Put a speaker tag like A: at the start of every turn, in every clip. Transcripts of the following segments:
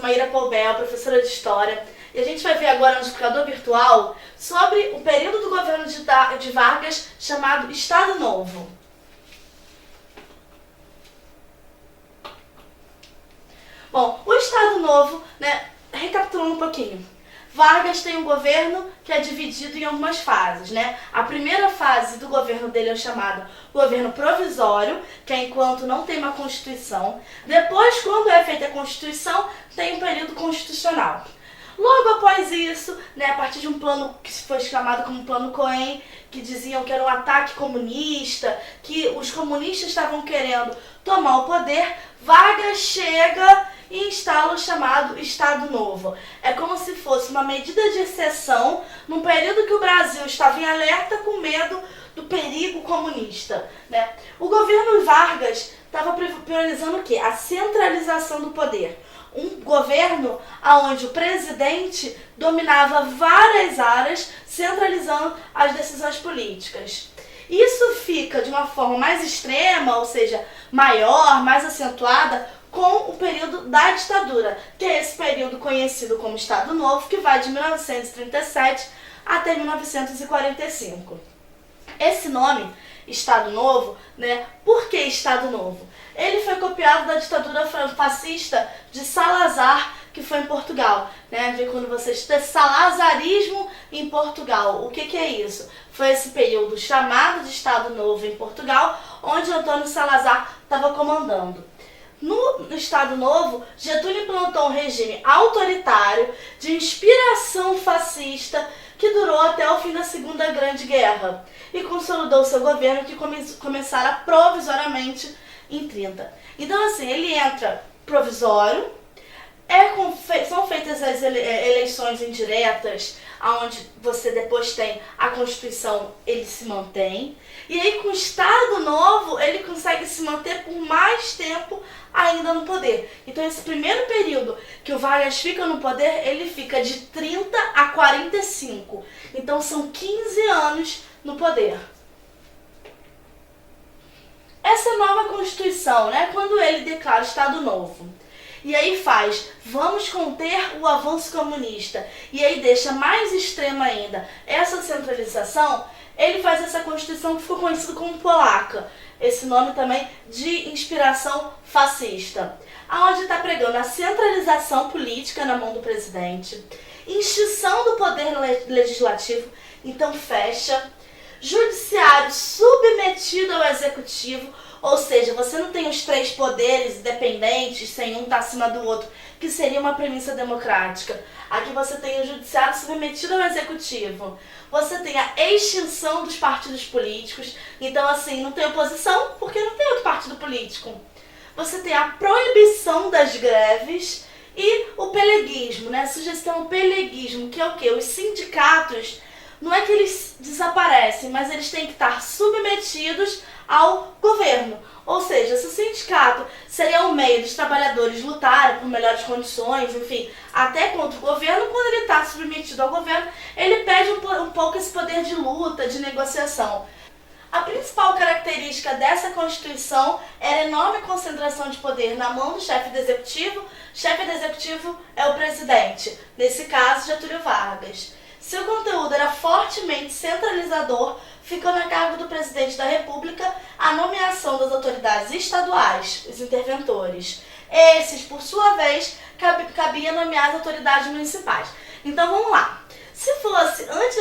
A: Maíra Poubel, professora de História, e a gente vai ver agora no explicador virtual sobre o período do governo de Vargas chamado Estado Novo. Bom, o Estado Novo, recapitulando um pouquinho, Vargas tem um governo que é dividido em algumas fases, A primeira fase do governo dele é chamado governo provisório, que é enquanto não tem uma Constituição. Depois, quando é feita a Constituição, tem um período constitucional. Logo após isso, a partir de um plano que foi chamado como Plano Cohen, que diziam que era um ataque comunista, que os comunistas estavam querendo tomar o poder, Vargas chega e instala o chamado Estado Novo. É como se fosse uma medida de exceção num período que o Brasil estava em alerta com medo do perigo comunista. O governo Vargas estava priorizando o quê? A centralização do poder. Um governo onde o presidente dominava várias áreas, centralizando as decisões políticas. Isso fica de uma forma mais extrema, ou seja, maior, mais acentuada, com o período da ditadura, que é esse período conhecido como Estado Novo, que vai de 1937 até 1945. Esse nome, Estado Novo, por que Estado Novo? Ele foi copiado da ditadura fascista de Salazar, que foi em Portugal. Quando vocês têm salazarismo em Portugal, o que é isso? Foi esse período chamado de Estado Novo em Portugal, onde Antônio Salazar estava comandando. No Estado Novo, Getúlio implantou um regime autoritário de inspiração fascista que durou até o fim da Segunda Grande Guerra e consolidou seu governo, que começara provisoriamente em 30. Então, assim, ele entra provisório, são feitas as eleições indiretas, onde você depois tem a Constituição, ele se mantém. E aí, com o Estado Novo, ele consegue se manter por mais tempo ainda no poder. Então, esse primeiro período que o Vargas fica no poder, ele fica de 30 a 45. Então, são 15 anos no poder. Essa nova Constituição, quando ele declara Estado Novo, e aí vamos conter o avanço comunista, e aí deixa mais extrema ainda essa centralização, ele faz essa Constituição que ficou conhecida como Polaca, esse nome também de inspiração fascista, onde está pregando a centralização política na mão do presidente, extinção do poder legislativo, então fecha, judiciário submetido ao executivo, ou seja, você não tem os três poderes independentes, sem um estar acima do outro, que seria uma premissa democrática. Aqui você tem o judiciário submetido ao executivo. Você tem a extinção dos partidos políticos. Então, assim, não tem oposição porque não tem outro partido político. Você tem a proibição das greves e o peleguismo, Sugestão peleguismo, que é o quê? Os sindicatos, não é que eles desaparecem, mas eles têm que estar submetidos ao governo. Ou seja, se o sindicato seria um meio dos trabalhadores lutarem por melhores condições, enfim, até contra o governo, quando ele está submetido ao governo, ele perde um pouco esse poder de luta, de negociação. A principal característica dessa Constituição era a enorme concentração de poder na mão do chefe do executivo. O chefe do executivo é o presidente, nesse caso, Getúlio Vargas. Seu conteúdo era fortemente centralizador, ficando a cargo do presidente da República a nomeação das autoridades estaduais, os interventores. Esses, por sua vez, cabia nomear as autoridades municipais. Então vamos lá. Se fosse antes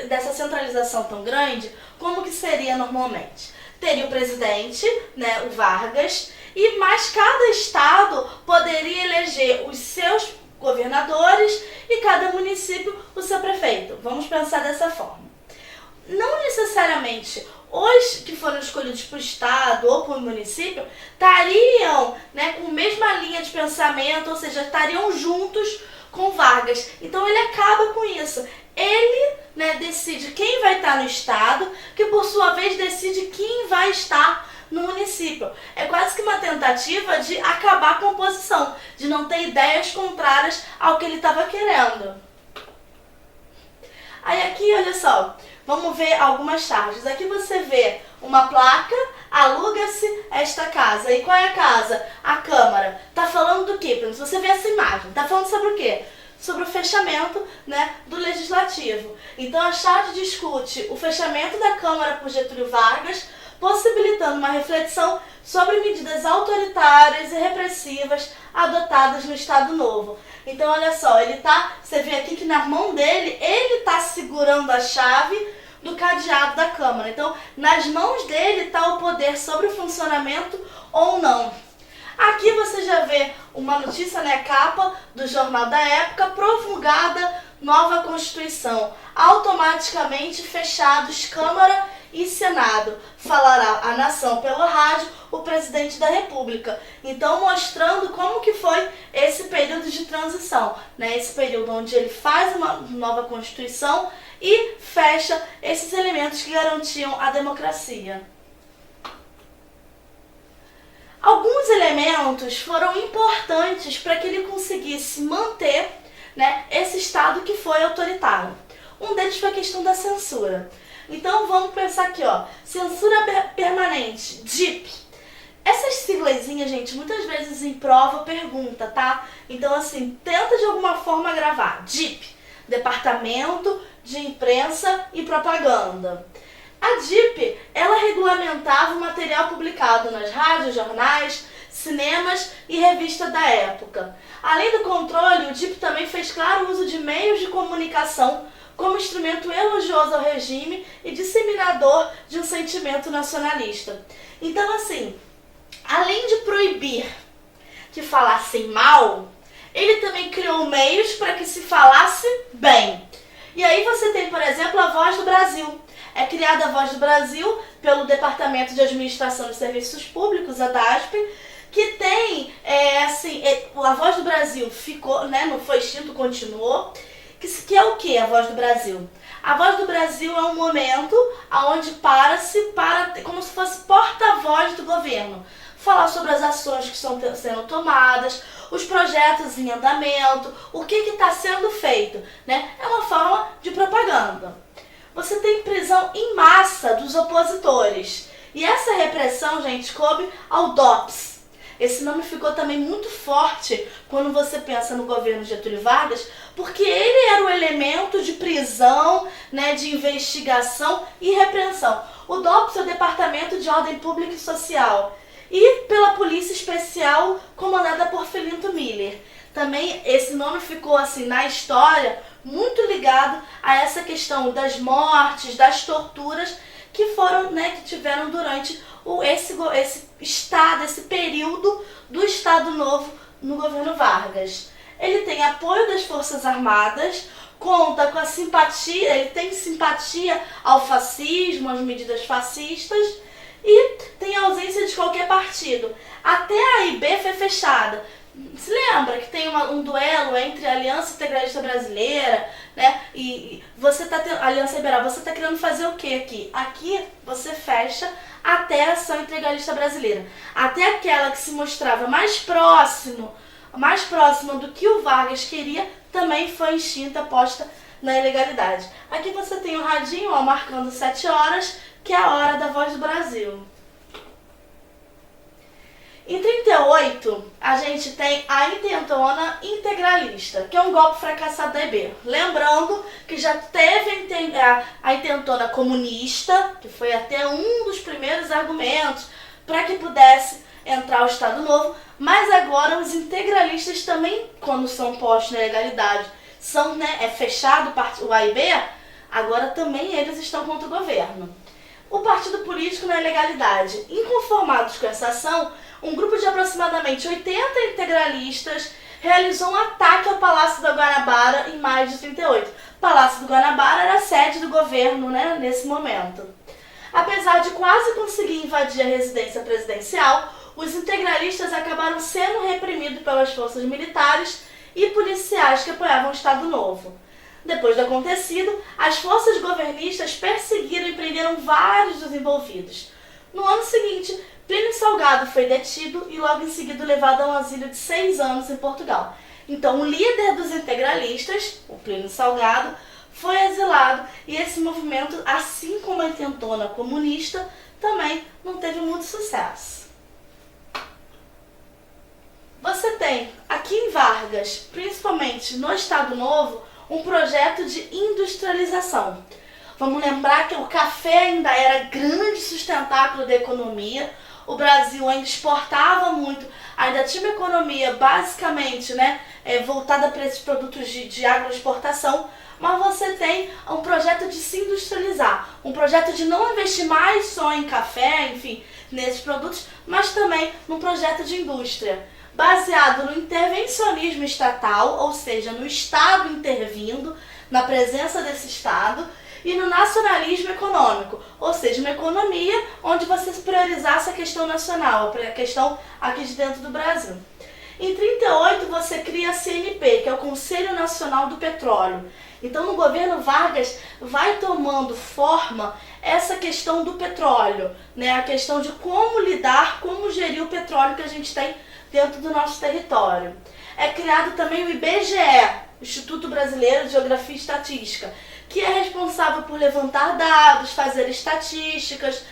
A: dessa centralização tão grande, como que seria normalmente? Teria o presidente, o Vargas, e mais cada estado poderia eleger os seus governadores e cada município o seu prefeito. Vamos pensar dessa forma. Não necessariamente os que foram escolhidos para o estado ou para o município estariam com a mesma linha de pensamento, ou seja, estariam juntos com Vargas. Então ele acaba com isso. Ele decide quem vai estar no estado, que por sua vez decide quem vai estar no município. É quase que uma tentativa de acabar com a oposição, de não ter ideias contrárias ao que ele estava querendo. Aí aqui, olha só, vamos ver algumas charges. Aqui você vê uma placa Aluga-se esta casa. E qual é a casa? A Câmara. Tá falando do quê? Se você ver essa imagem, tá falando sobre o quê? Sobre o fechamento, né, do Legislativo. Então a Chade discute o fechamento da Câmara por Getúlio Vargas, possibilitando uma reflexão sobre medidas autoritárias e repressivas adotadas no Estado Novo. Então olha só, você vê aqui que na mão dele, ele está segurando a chave do cadeado da Câmara. Então nas mãos dele está o poder sobre o funcionamento ou não. Aqui você já vê uma notícia, né, capa do jornal da época: promulgada nova Constituição, automaticamente fechados Câmara e Senado. Falará a nação pelo rádio o presidente da República. Então mostrando como que foi esse período de transição, né, esse período onde ele faz uma nova Constituição e fecha esses elementos que garantiam a democracia. Alguns elementos foram importantes para que ele conseguisse manter, né, esse Estado que foi autoritário. Um deles foi a questão da censura. Então vamos pensar aqui, ó, censura permanente, DIP. Essas siglazinhas, gente, muitas vezes em prova pergunta, tá? Então assim, tenta de alguma forma gravar. DIP, Departamento de Imprensa e Propaganda. A DIP, ela regulamentava o material publicado nas rádios, jornais, cinemas e revistas da época. Além do controle, o DIP também fez claro uso de meios de comunicação como instrumento elogioso ao regime e disseminador de um sentimento nacionalista. Então, assim, além de proibir que falassem mal, ele também criou meios para que se falasse bem. E aí você tem, por exemplo, a Voz do Brasil. É criada a Voz do Brasil pelo Departamento de Administração de Serviços Públicos, a DASP, que tem, a Voz do Brasil ficou, né, não foi extinto, continuou. Que é o que a Voz do Brasil? A Voz do Brasil é um momento onde como se fosse porta-voz do governo. Falar sobre as ações que estão sendo tomadas, os projetos em andamento, o que está sendo feito, né? É uma forma de propaganda. Você tem prisão em massa dos opositores. E essa repressão, gente, coube ao DOPS. Esse nome ficou também muito forte quando você pensa no governo Getúlio Vargas, porque ele era o elemento de prisão, né, de investigação e repreensão. O DOPS é o Departamento de Ordem Pública e Social. E pela Polícia Especial, comandada por Filinto Miller. Também esse nome ficou assim na história muito ligado a essa questão das mortes, das torturas que foram, né, que tiveram durante esse período do Estado Novo no governo Vargas. Ele tem apoio das Forças Armadas, conta com a simpatia, ele tem simpatia ao fascismo, às medidas fascistas, e tem ausência de qualquer partido. Até a AIB foi fechada. Se lembra que tem um duelo entre a Aliança Integralista Brasileira, né? E você tá tendo Aliança Liberal, você tá querendo fazer o que aqui? Aqui você fecha até a Ação Integralista Brasileira. Até aquela que se mostrava mais próxima do que o Vargas queria, também foi extinta, posta na ilegalidade. Aqui você tem o radinho, ó, marcando 7 horas, que é a hora da Voz do Brasil. Em 38, a gente tem a Intentona Integralista, que é um golpe fracassado da AIB. Lembrando que já teve a Intentona Comunista, que foi até um dos primeiros argumentos para que pudesse entrar o Estado Novo, mas agora os integralistas também, quando são postos na ilegalidade, é fechado o AIB, agora também eles estão contra o governo. O partido político na ilegalidade. Inconformados com essa ação, um grupo de aproximadamente 80 integralistas realizou um ataque ao Palácio da Guanabara em maio de 38. O Palácio do Guanabara era a sede do governo, né, nesse momento. Apesar de quase conseguir invadir a residência presidencial, os integralistas acabaram sendo reprimidos pelas forças militares e policiais que apoiavam o Estado Novo. Depois do acontecido, as forças governistas perseguiram e prenderam vários dos envolvidos. No ano seguinte, Plínio Salgado foi detido e logo em seguida levado a um asilo de 6 anos em Portugal. Então o líder dos integralistas, o Plínio Salgado, foi exilado e esse movimento, assim como a Intentona Comunista, também não teve muito sucesso. Você tem aqui em Vargas, principalmente no Estado Novo, um projeto de industrialização. Vamos lembrar que o café ainda era grande sustentáculo da economia, o Brasil ainda exportava muito, ainda tinha uma economia basicamente voltada para esses produtos de agroexportação, mas você tem um projeto de se industrializar, um projeto de não investir mais só em café, enfim, nesses produtos, mas também num projeto de indústria, baseado no intervencionismo estatal, ou seja, no Estado intervindo, na presença desse Estado, e no nacionalismo econômico, ou seja, uma economia onde você priorizasse a questão nacional, a questão aqui de dentro do Brasil. Em 1938 você cria a CNP, que é o Conselho Nacional do Petróleo. Então no governo Vargas vai tomando forma essa questão do petróleo, a questão de como lidar, como gerir o petróleo que a gente tem dentro do nosso território. É criado também o IBGE, Instituto Brasileiro de Geografia e Estatística, que é responsável por levantar dados, fazer estatísticas,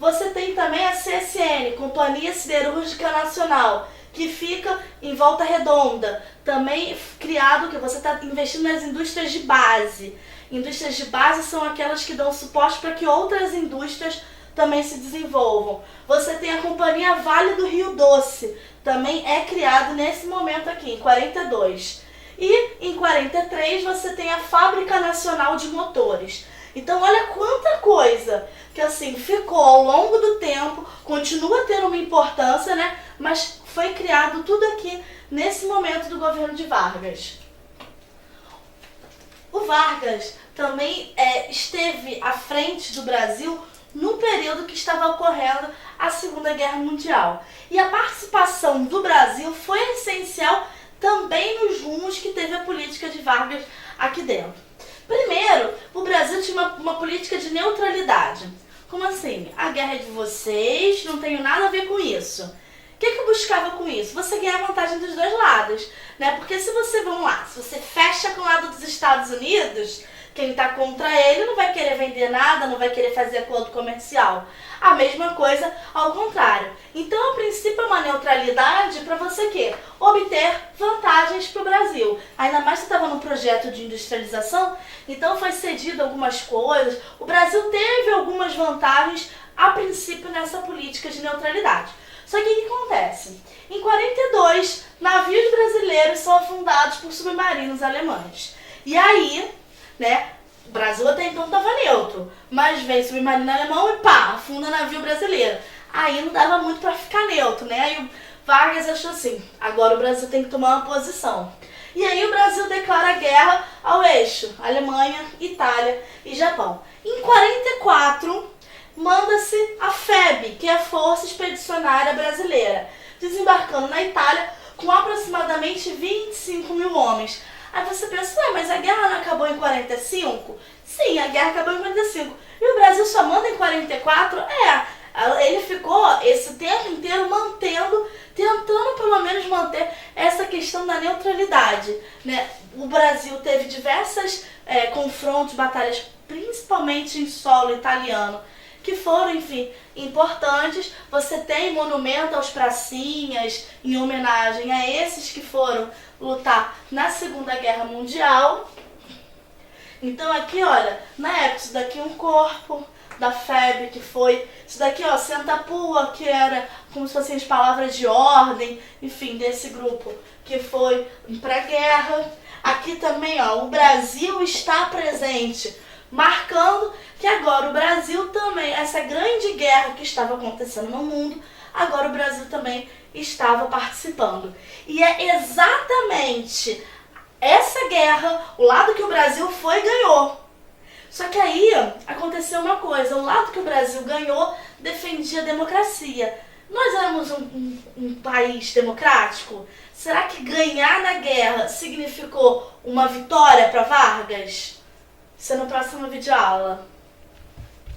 A: Você tem também a CSN, Companhia Siderúrgica Nacional, que fica em Volta Redonda, também criado que você está investindo nas indústrias de base. Indústrias de base são aquelas que dão suporte para que outras indústrias também se desenvolvam. Você tem a Companhia Vale do Rio Doce, também é criado nesse momento aqui, em 42. E em 43 você tem a Fábrica Nacional de Motores. Então olha quanta coisa que assim ficou ao longo do tempo, continua tendo uma importância, mas foi criado tudo aqui nesse momento do governo de Vargas. O Vargas também esteve à frente do Brasil no período que estava ocorrendo a Segunda Guerra Mundial. E a participação do Brasil foi essencial também nos rumos que teve a política de Vargas aqui dentro. Primeiro, o Brasil tinha uma política de neutralidade. Como assim? A guerra é de vocês, não tenho nada a ver com isso. O que eu buscava com isso? Você ganhar vantagem dos dois lados, Porque se você, se você fecha com o lado dos Estados Unidos, quem está contra ele não vai querer vender nada, não vai querer fazer acordo comercial. A mesma coisa ao contrário. Então, a princípio, é uma neutralidade para você obter vantagens para o Brasil. Ainda mais que você estava num projeto de industrialização, então foi cedido algumas coisas. O Brasil teve algumas vantagens, a princípio, nessa política de neutralidade. Só que o que acontece? Em 42, navios brasileiros são afundados por submarinos alemães. E aí, o Brasil até então estava neutro, mas vem submarino alemão e afunda navio brasileiro. Aí não dava muito para ficar neutro, Aí o Vargas achou assim, agora o Brasil tem que tomar uma posição. E aí o Brasil declara guerra ao eixo, Alemanha, Itália e Japão. Em 44, manda-se a FEB, que é a Força Expedicionária Brasileira, desembarcando na Itália com aproximadamente 25 mil homens. Aí você pensa, mas a guerra não acabou em 45? Sim, a guerra acabou em 45. E o Brasil só manda em 44? Ele ficou esse tempo inteiro tentando pelo menos manter essa questão da neutralidade, O Brasil teve diversos confrontos, batalhas, principalmente em solo italiano, que foram, enfim, importantes. Você tem monumento aos pracinhas em homenagem a esses que foram lutar na Segunda Guerra Mundial. Então aqui, olha, na época, isso daqui é um corpo da FEB, que foi, isso daqui, Sentapua, que era como se fossem as palavras de ordem, enfim, desse grupo que foi para a guerra. Aqui também, o Brasil está presente, marcando que agora o Brasil também, essa grande guerra que estava acontecendo no mundo, agora o Brasil também estava participando. E é exatamente essa guerra, o lado que o Brasil foi, ganhou. Só que aí aconteceu uma coisa, o lado que o Brasil ganhou defendia a democracia. Nós éramos um país democrático? Será que ganhar na guerra significou uma vitória para Vargas? Isso é no próximo vídeo aula.